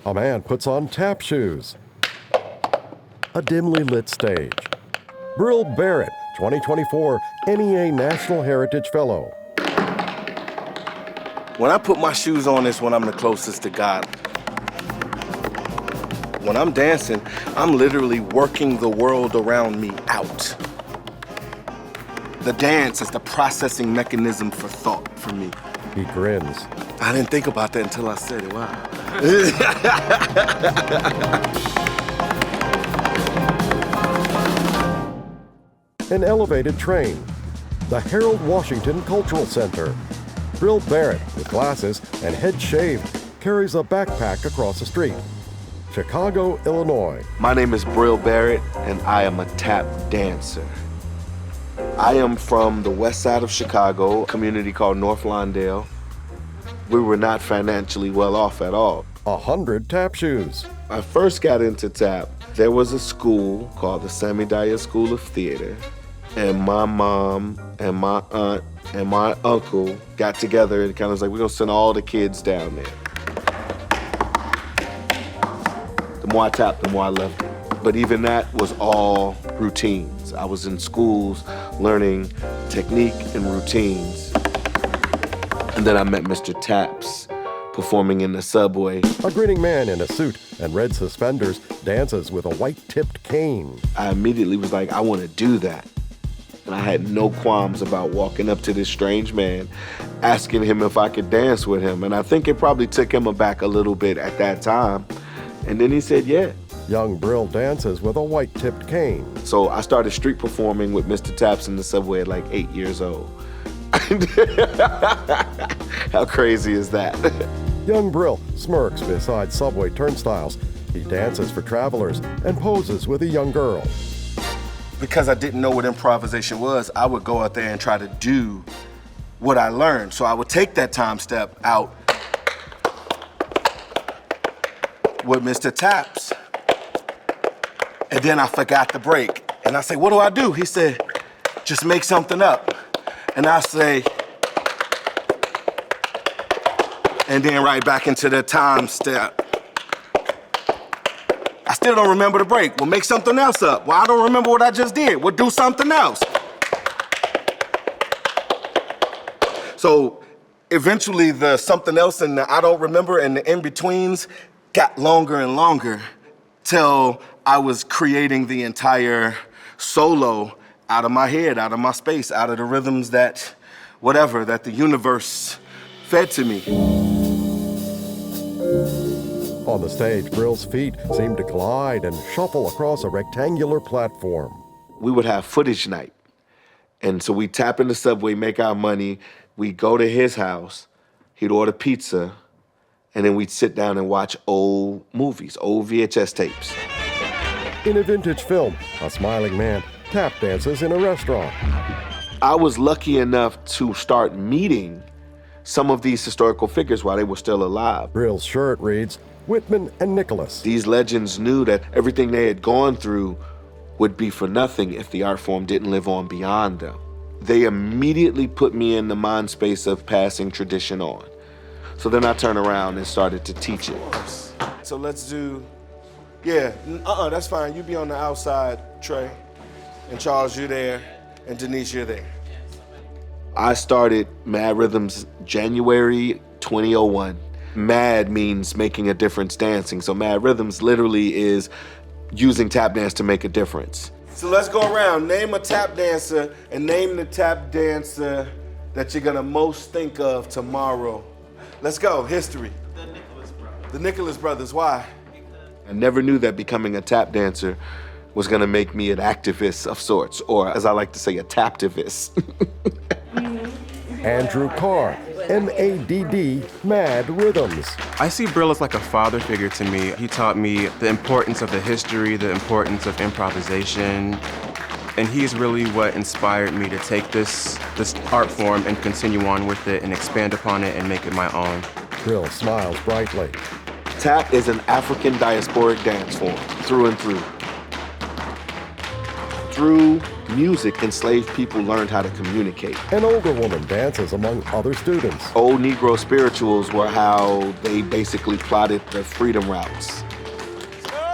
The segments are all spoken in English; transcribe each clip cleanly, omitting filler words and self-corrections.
A man puts on tap shoes. A dimly lit stage. Bril Barrett, 2024 NEA National Heritage Fellow. When I put my shoes on, it's when I'm the closest to God. When I'm dancing, I'm literally working the world around me out. The dance is the processing mechanism for thought for me. He grins. I didn't think about that until I said it. Wow. An elevated train. The Harold Washington Cultural Center. Bril Barrett, with glasses and head shaved, carries a backpack across the street. Chicago, Illinois. My name is Bril Barrett, and I am a tap dancer. I am from the west side of Chicago, a community called North Lawndale. We were not financially well off at all. 100 tap shoes. I first got into tap. There was a school called the M.A.D.D School of Theater, and my mom and my aunt and my uncle got together and kind of was like, we're gonna send all the kids down there. The more I tapped, the more I loved it. But even that was all routines. I was in schools learning technique and routines. And then I met Mr. Taps performing in the subway. A grinning man in a suit and red suspenders dances with a white-tipped cane. I immediately was like, I want to do that. And I had no qualms about walking up to this strange man, asking him if I could dance with him. And I think it probably took him aback a little bit at that time. And then he said, yeah. Young Bril dances with a white-tipped cane. So I started street performing with Mr. Taps in the subway at like 8 years old. How crazy is that? Young Bril smirks beside subway turnstiles. He dances for travelers and poses with a young girl. Because I didn't know what improvisation was, I would go out there and try to do what I learned. So I would take that time step out with Mr. Taps. And then I forgot the break. And I say, what do I do? He said, just make something up. And I say, and then right back into the time step. I still don't remember the break. Well, make something else up. Well, I don't remember what I just did. Well, do something else. So eventually the something else and the I don't remember and the in-betweens got longer and longer till I was creating the entire solo out of my head, out of my space, out of the rhythms that, whatever, that the universe fed to me. On the stage, Bril's feet seem to glide and shuffle across a rectangular platform. We would have footage night. And so we'd tap in the subway, make our money, we'd go to his house, he'd order pizza, and then we'd sit down and watch old movies, old VHS tapes. In a vintage film, a smiling man tap dances in a restaurant. I was lucky enough to start meeting some of these historical figures while they were still alive. Bril's shirt reads, Whitman and Nicholas. These legends knew that everything they had gone through would be for nothing if the art form didn't live on beyond them. They immediately put me in the mind space of passing tradition on. So then I turned around and started to teach it. So let's do, that's fine. You be on the outside, Trey. And Charles, you there. And Denise, you're there. I started M.A.D.D Rhythms January 2001. M.A.D.D means making a difference dancing. So M.A.D.D Rhythms literally is using tap dance to make a difference. So let's go around. Name a tap dancer and name the tap dancer that you're gonna most think of tomorrow. Let's go, history. The Nicholas Brothers. The Nicholas Brothers, why? I never knew that becoming a tap dancer was gonna make me an activist of sorts, or as I like to say, a taptivist. Andrew Carr, M.A.D.D, M.A.D.D Rhythms. I see Bril as like a father figure to me. He taught me the importance of the history, the importance of improvisation, and he's really what inspired me to take this art form and continue on with it and expand upon it and make it my own. Bril smiles brightly. Tap is an African diasporic dance form, through and through. Through music, enslaved people learned how to communicate. An older woman dances among other students. Old Negro spirituals were how they basically plotted the freedom routes.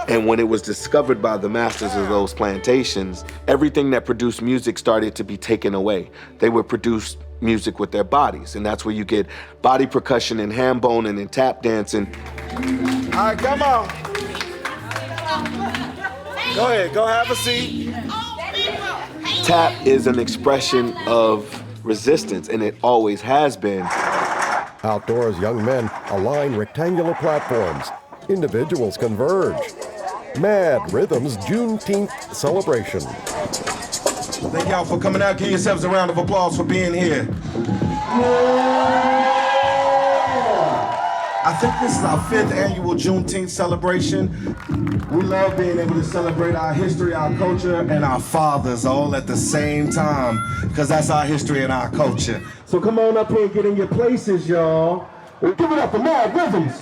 And when it was discovered by the masters of those plantations, everything that produced music started to be taken away. They would produce music with their bodies, and that's where you get body percussion and ham boning and tap dancing. All right, come on. Go ahead, go have a seat. Tap is an expression of resistance, and it always has been. Outdoors, young men align rectangular platforms. Individuals converge. M.A.D. Rhythm's Juneteenth celebration. Thank y'all for coming out. Give yourselves a round of applause for being here. I think this is our 5th annual Juneteenth celebration. We love being able to celebrate our history, our culture, and our fathers all at the same time, because that's our history and our culture. So come on up here and get in your places, y'all. We'll give it up for M.A.D. Rhythms.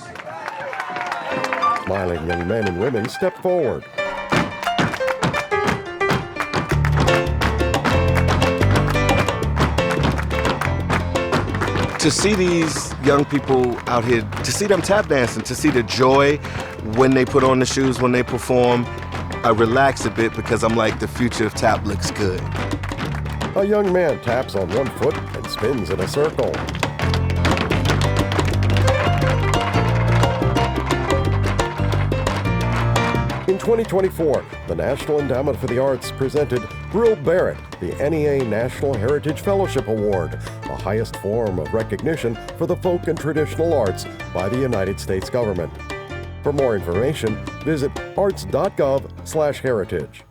Smiling young men and women step forward. To see these young people out here, to see them tap dancing, to see the joy when they put on the shoes, when they perform, I relax a bit because I'm like, the future of tap looks good. A young man taps on one foot and spins in a circle. In 2024, the National Endowment for the Arts presented Bril Barrett the NEA National Heritage Fellowship Award, the highest form of recognition for the folk and traditional arts by the United States government. For more information, visit arts.gov/heritage.